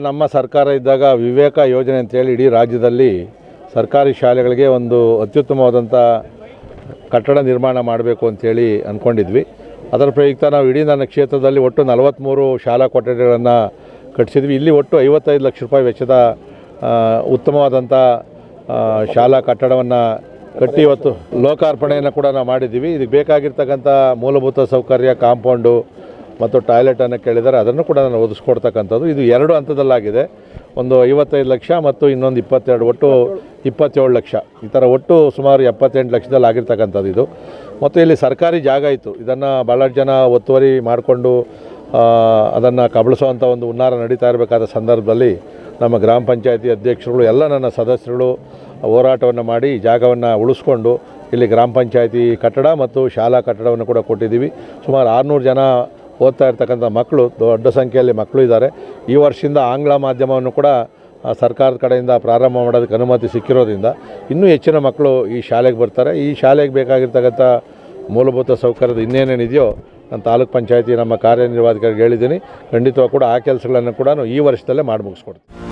ನಮ್ಮ ಸರ್ಕಾರ ಇದ್ದಾಗ ವಿವೇಕ ಯೋಜನೆ ಅಂತೇಳಿ ಇಡೀ ರಾಜ್ಯದಲ್ಲಿ ಸರ್ಕಾರಿ ಶಾಲೆಗಳಿಗೆ ಒಂದು ಅತ್ಯುತ್ತಮವಾದಂಥ ಕಟ್ಟಡ ನಿರ್ಮಾಣ ಮಾಡಬೇಕು ಅಂಥೇಳಿ ಅಂದ್ಕೊಂಡಿದ್ವಿ. ಅದರ ಪ್ರಯುಕ್ತ ನಾವು ಇಡೀ ನನ್ನ ಕ್ಷೇತ್ರದಲ್ಲಿ ಒಟ್ಟು 43 ಶಾಲಾ ಕೊಠಡಿಗಳನ್ನು ಕಟ್ಟಿಸಿದ್ವಿ. ಇಲ್ಲಿ ಒಟ್ಟು 55 ಲಕ್ಷ ರೂಪಾಯಿ ವೆಚ್ಚದ ಉತ್ತಮವಾದಂಥ ಶಾಲಾ ಕಟ್ಟಡವನ್ನು ಕಟ್ಟಿ ಇವತ್ತು ಲೋಕಾರ್ಪಣೆಯನ್ನು ಕೂಡ ನಾವು ಮಾಡಿದ್ದೀವಿ. ಇದಕ್ಕೆ ಬೇಕಾಗಿರ್ತಕ್ಕಂಥ ಮೂಲಭೂತ ಸೌಕರ್ಯ, ಕಾಂಪೌಂಡು ಮತ್ತು ಟಾಯ್ಲೆಟನ್ನು ಕೇಳಿದರೆ ಅದನ್ನು ಕೂಡ ನಾನು ಒದಗಿಸ್ಕೊಡ್ತಕ್ಕಂಥದ್ದು. ಇದು 2 ಹಂತದಲ್ಲಾಗಿದೆ. ಒಂದು 55 ಲಕ್ಷ ಮತ್ತು ಇನ್ನೊಂದು 22, ಒಟ್ಟು 27 ಲಕ್ಷ. ಈ ಥರ ಒಟ್ಟು ಸುಮಾರು 78 ಲಕ್ಷದಲ್ಲಿ ಆಗಿರ್ತಕ್ಕಂಥದ್ದು ಇದು. ಮತ್ತು ಇಲ್ಲಿ ಸರ್ಕಾರಿ ಜಾಗ ಇತ್ತು. ಇದನ್ನು ಭಾಳಷ್ಟು ಜನ ಒತ್ತುವರಿ ಮಾಡಿಕೊಂಡು ಅದನ್ನು ಕಬಳಿಸುವಂಥ ಒಂದು ಹುನ್ನಾರ ನಡೀತಾ ಇರಬೇಕಾದ ಸಂದರ್ಭದಲ್ಲಿ ನಮ್ಮ ಗ್ರಾಮ ಪಂಚಾಯತಿ ಅಧ್ಯಕ್ಷರುಗಳು ಎಲ್ಲ ನನ್ನ ಸದಸ್ಯರುಗಳು ಹೋರಾಟವನ್ನು ಮಾಡಿ ಜಾಗವನ್ನು ಉಳಿಸ್ಕೊಂಡು ಇಲ್ಲಿ ಗ್ರಾಮ ಪಂಚಾಯತಿ ಕಟ್ಟಡ ಮತ್ತು ಶಾಲಾ ಕಟ್ಟಡವನ್ನು ಕೂಡ ಕೊಟ್ಟಿದ್ದೀವಿ. ಸುಮಾರು 600 ಜನ ಓದ್ತಾ ಇರ್ತಕ್ಕಂಥ ಮಕ್ಕಳು, ದೊಡ್ಡ ಸಂಖ್ಯೆಯಲ್ಲಿ ಮಕ್ಕಳು ಇದ್ದಾರೆ. ಈ ವರ್ಷದಿಂದ ಆಂಗ್ಲ ಮಾಧ್ಯಮವನ್ನು ಕೂಡ ಸರ್ಕಾರದ ಕಡೆಯಿಂದ ಪ್ರಾರಂಭ ಮಾಡೋದಕ್ಕೆ ಅನುಮತಿ ಸಿಕ್ಕಿರೋದ್ರಿಂದ ಇನ್ನೂ ಹೆಚ್ಚಿನ ಮಕ್ಕಳು ಈ ಶಾಲೆಗೆ ಬರ್ತಾರೆ. ಈ ಶಾಲೆಗೆ ಬೇಕಾಗಿರ್ತಕ್ಕಂಥ ಮೂಲಭೂತ ಸೌಕರ್ಯದ ಇನ್ನೇನೇನಿದೆಯೋ ನಾನು ತಾಲೂಕ್ ಪಂಚಾಯತಿ ನಮ್ಮ ಕಾರ್ಯನಿರ್ವಾಹಕರಿಗೆ ಹೇಳಿದ್ದೀನಿ. ಖಂಡಿತವಾಗಿ ಕೂಡ ಆ ಕೆಲಸಗಳನ್ನು ಕೂಡ ಈ ವರ್ಷದಲ್ಲೇ ಮಾಡಿ ಮುಗಿಸ್ಕೊಡ್ತೀನಿ.